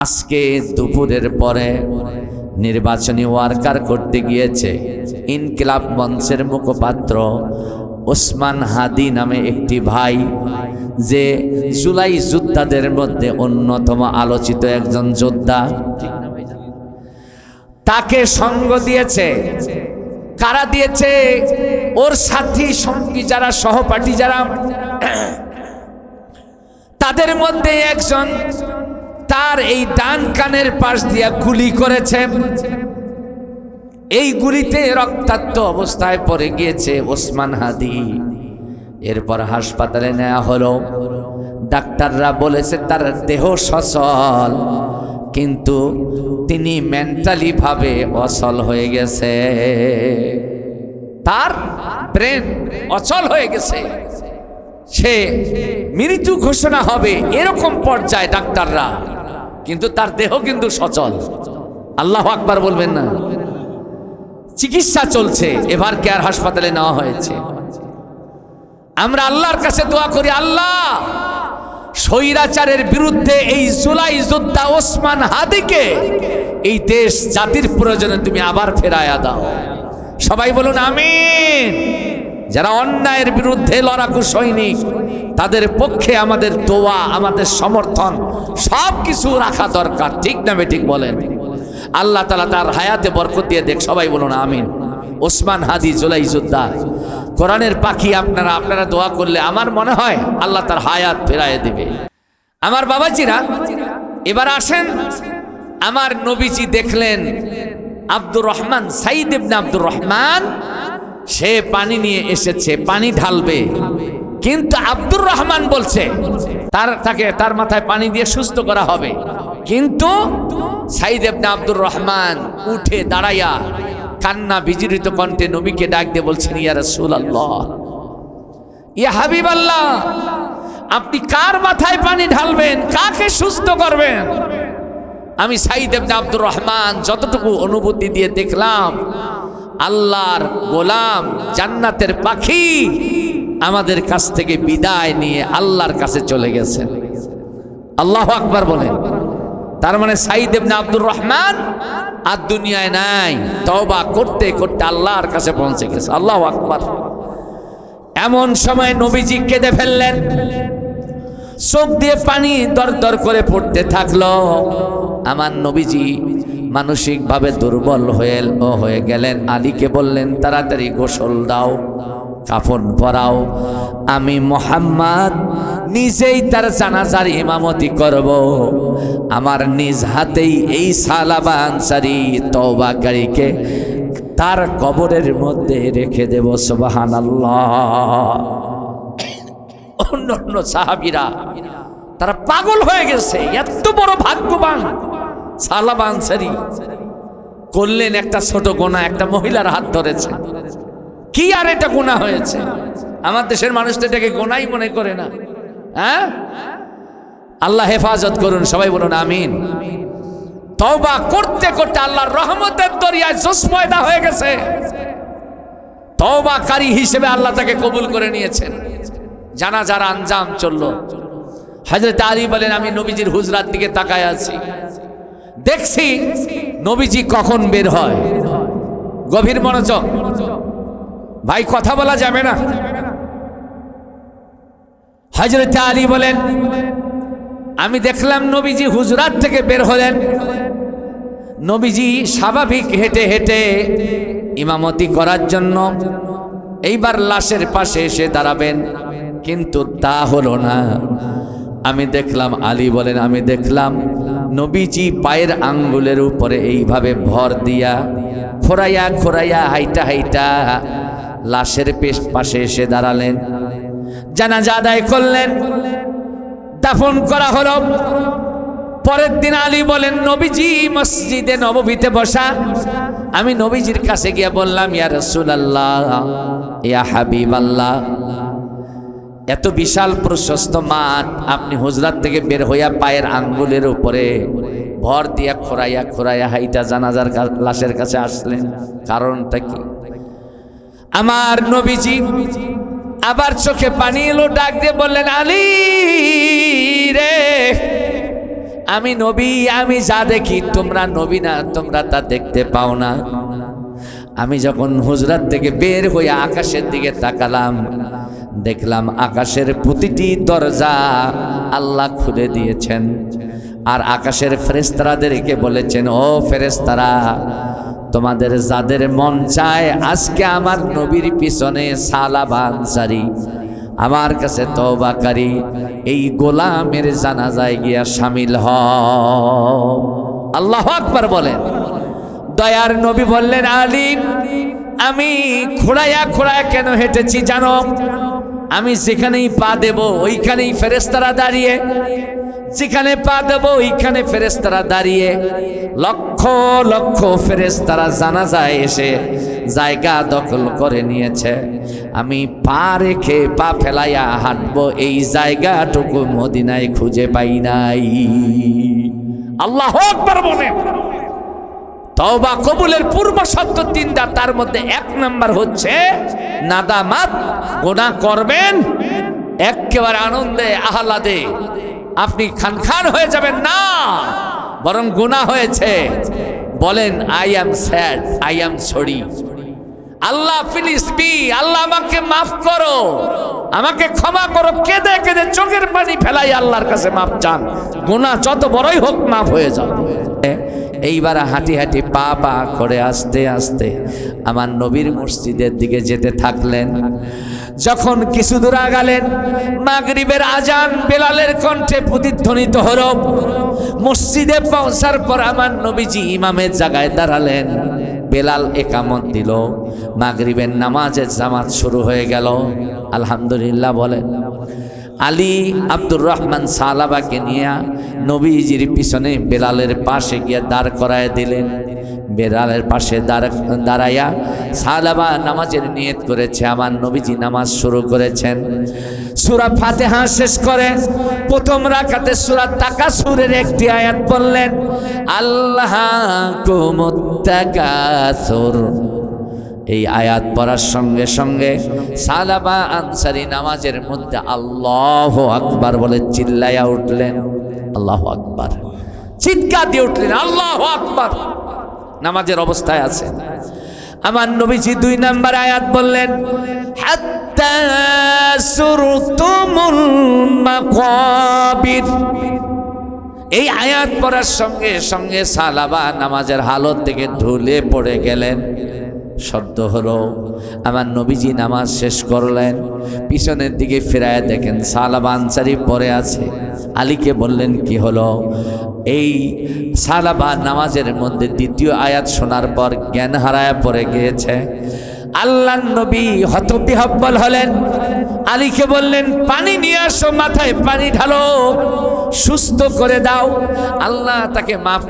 আজকে দুপুরের পরে নির্বাচনী ওয়ার্কার করতে গিয়েছে ইনকিলাব মঞ্চের মুখপাত্র ওসমান হাদি নামে একটি ভাই, যে জুলাই যোদ্ধাদের মধ্যে অন্যতম আলোচিত একজন যোদ্ধা। তাকে সঙ্গ দিয়েছে। কারা দিয়েছে? ওর সাথী সঙ্গী যারা, সহপাঠী যারা, তাদের মধ্যে একজন তার এই ডান কানের পাশ দিয়া গুলি করেছে। এই গুলিতে রক্তাক্ত অবস্থায় পড়ে গিয়েছে ওসমান হাদি। এরপর হাসপাতালে নেওয়া হলো। ডাক্তাররা বলেছে তার দেহ সচল, কিন্তু তিনি মেন্টালি ভাবে অচল হয়ে গেছে। তার ব্রেন অচল হয়ে গেছে, সে মৃত্যু ঘোষণা হবে এরকম পর্যায়ে ডাক্তাররা, কিন্তু তার দেহ কিন্তু সচল। আল্লাহু আকবার বলবেন না? চিকিৎসা চলছে, এভার কেয়ার হাসপাতালে নেওয়া হয়েছে। আমরা আল্লাহর কাছে দোয়া করি, আল্লাহ স্বৈরাচারের বিরুদ্ধে এই জুলাই যোদ্ধা ওসমান হাদিকে এই দেশ জাতির প্রয়োজনে তুমি আবার ফেরায়া দাও। সবাই বলুন আমিন। যারা অন্যায়ের বিরুদ্ধে লড়াকু সৈনিক, তাদের পক্ষে আমাদের দোয়া, আমাদের সমর্থন সব কিছু রাখা দরকার। ঠিক না বেঠিক বলেন? আল্লাহ তাআলা তার হায়াতে বরকত দিয়ে দেখ। সবাই বলুন আমিন। ওসমান হাদি জুলাই যোদ্ধা, কোরআনের পাখি। আপনারা দোয়া করলে আমার মনে হয় আল্লাহ তার হায়াত ফেরায় দিবে। আমার বাবাজিরা, এবার আসেন, আমার নবীজি দেখলেন আব্দুর রহমান, সাইদ ইবনে আব্দুর রহমান, সে পানি নিয়ে এসেছে, পানি ঢালবে, কিন্তু আব্দুর রহমান বলছে তার মাথায় পানি দিয়ে সুস্থ করা হবে। কিন্তু সাইদ ইবনে আব্দুর রহমান উঠে দাঁড়াইয়া কান্না বিজড়িত কণ্ঠে নবীকে ডাক দিয়ে বলছেন, ইয়া রাসূলুল্লাহ, ইয়া হাবিবাল্লাহ, আপনি কার মাথায় পানি ঢালবেন? কাকে সুস্থ করবেন? আমি সাইদ ইবনে আব্দুর রহমান যতটুকু অনুভূতি দিয়ে দেখলাম, আল্লাহর গোলাম, জান্নাতের পাখি আমাদের কাছ থেকে বিদায় নিয়ে আল্লাহর কাছে চলে গেছেন। আল্লাহু আকবার বলেন। তার মানে সাইদ ইবনে আব্দুর রহমান আর দুনিয়ায় নাই, তওবা করতে করতে আল্লাহর কাছে পৌঁছে গেছে। আল্লাহু আকবার। এমন সময় নবীজি কেঁদে ফেললেন, চোখ দিয়ে পানি দরদর করে পড়তে থাকলো। আমার নবীজি মানসিকভাবে দুর্বল হয়ে গেলেন। আলীকে বললেন, তাড়াতাড়ি গোসল দাও, কাফন পরাও, আমি মুহাম্মদ নিজেই তার জানাজার ইমামতি করব। আমার নিজ হাতেই এই সালাবা আনসারী তওবাকারীকে তার কবরের মধ্যে রেখে দেব। সুবহানাল্লাহ। অন্য সাহাবীরা তারা পাগল হয়ে গেছে, এত বড় ভাগ্যবান সালাবা আনসারী করলেন একটা ছোট গুনাহ, একটা মহিলার হাত ধরেছে। কি আর এটা গুনাহ হয়েছে? আমার দেশের মানুষ তো এটাকে গুনাহই মনে করে না। হ্যাঁ, আল্লাহ হেফাজত করুন। সবাই বলুন আমিন। তওবা করতে করতে আল্লাহর রহমতের দরিয়ায় জোশ পয়দা হয়ে গেছে। তওবাকারী হিসেবে আল্লাহ তাকে কবুল করে নিয়েছেন। জানাজার আঞ্জাম চলল। হযরত আলী বলেন, আমি নবীজির হুজরার দিকে তাকায় আছি, দেখছি নবীজি কখন বের হয়। গভীর মনোযোগ ভাই, কথা বলা যাবে না। হযরত আলী বলেন, আমি দেখলাম নবীজি হুজরাত থেকে বের হলেন। নবীজি স্বাভাবিক হেঁটে হেঁটে ইমামতি করার জন্য এইবার লাশের পাশে এসে দাঁড়াবেন, কিন্তু তা হলো না। আমি দেখলাম, আলী বলেন, আমি দেখলাম নবীজি পায়ের আঙ্গুলের উপরে এইভাবে ভর দিয়া খোরাইয়া খোরাইয়া হাইটা হাইটা লাশের পাশে এসে দাঁড়ালেন। জানাজা আদায় করলেন, দাফন করা হলো। পরের দিন আলী বলেন, নবীজি মসজিদে নববীতে বসা। আমি নবীজির কাছে গিয়ে বললাম, ইয়া রাসূলুল্লাহ, ইয়া হাবিবাল্লাহ, এত বিশাল প্রশস্ত মাঠ, আপনি হুজরাত থেকে বের হইয়া পায়ের আঙ্গুলের উপরে ভর দিয়া খোরাইয়া খোরাইয়া হাইটা জানাজার লাশের কাছে আসলেন, কারণটা কি? আমার নবীজি আবার চোখে পানি এলো, ডাক দিয়ে বললেন, আলী রে, আমি নবী, আমি যা দেখি তোমরা নবী না, তোমরা তা দেখতে পাও না। আমি যখন হুজরাত থেকে বের হয়ে আকাশের দিকে তাকালাম, দেখলাম আকাশের প্রতিটি দরজা আল্লাহ খুলে দিয়েছেন। আর আকাশের ফেরেশতাদেরকে বলেছেন, ও ফেরেশতারা, তোমাদের যাদের মন চায় আজকে আমার নবীর পিছনে সালাবা আনসারী, আমার কাছে তওবাকারী এই গোলামের জানাজায় গিয়া শামিল হও। আল্লাহু আকবার বলেন। দয়ার নবী বললেন, আলী, আমি খোঁড়ায়া খোঁড়ায়া কেন হেঁটেছি জানো? আমি যেখানেই পা দেব ওইখানেই ফেরেশতারা দাঁড়িয়ে, যেখানে পা দেব ওইখানে ফেরেশতারা দাঁড়িয়ে, লক্ষ লক্ষ ফেরেশতারা জানাজায় এসে জায়গা দখল করে নিয়েছে। আমি পা রেখে পা ফেলাইয়া হাঁটবো, এই জায়গাটুকু মদিনায় খুঁজে পাই নাই। আল্লাহু আকবার বলেন। তওবা কবুলের পূর্ব শর্ত তিনটা, তার মধ্যে এক নাম্বার হচ্ছে নাদামাত। গুনাহ করবেন একেবারে আনন্দে আহ্লাদে, আপনি খান হয়ে যাবেন না, বরং গুনাহ হয়েছে বলেন I am sad, I am sorry, আল্লাহ প্লিজ বি, আল্লাহ আমাকে মাফ করো, আমাকে ক্ষমা করো, কেঁদে কেঁদে চোখের পানি ফেলাই আল্লাহর কাছে মাফ চান। গুনাহ যত বড়ই হোক মাফ হয়ে যাবে। এইবার হাঁটি হাঁটি পা পা করে আস্তে আস্তে আমার নবীর মসজিদের দিকে যেতে থাকলেন। যখন কিছু দূর আগালেন, মাগরিবের আজান বেলালের কণ্ঠে প্রতিধ্বনিত হলো। মসজিদে পৌঁছার পর আমার নবীজি ইমামের জায়গায় দাঁড়ালেন। বেলাল একামত দিল, মাগরিবের নামাজের জামাত শুরু হয়ে গেল। আলহামদুলিল্লাহ বলেন। আলী আব্দুর রহমান সালাবাকে নিয়ে নবীজির পিছনে বেলালের পাশে গিয়ে দাঁড় করায় দিলেন। বেলালের পাশে দাঁড়াইয়া সালাবা নামাজের নিয়ত করেছে। আমার নবীজি নামাজ শুরু করেছেন। সূরা ফাতিহা শেষ করে প্রথম রাকাতে সূরা তাকাসুরের একটি আয়াত বললেন, আল্লাহকুমুত তাকাসুর। এই আয়াত পড়ার সঙ্গে সঙ্গে সালাবা আনসারী নামাজের মধ্যে আল্লাহু আকবার বলে চিল্লাইয়া উঠলেন। আল্লাহু আকবার চিৎকার দিয়ে উঠলেন, আল্লাহু আকবার। নামাজের অবস্থায় আছে। আমার নবীজি 2 নাম্বার আয়াত বললেন, হাত্তা সুরতুমুল মাকাবির। এই আয়াত পড়ার সঙ্গে সঙ্গে সালাবা নামাজের হালত থেকে ঢলে পড়ে গেলেন। শব্দ হলো, আমার নবীজি নামাজ শেষ করলেন, পিছনের দিকে ফিরায় দেখেন সালাবা আনসারী পড়ে আছে। আলীকে বললেন, কি হলো? এই সালাবা নামাজের মধ্যে দ্বিতীয় আয়াত শোনার পর জ্ঞান হারায় পড়ে গিয়েছে। আল্লাহর নবী হতবিহ্বল হলেন। আলীকে বললেন, পানি নিয়ে আসো, মাথায় পানি ঢালো, সুস্থ করে দাও। আল্লাহ তাকে মাফ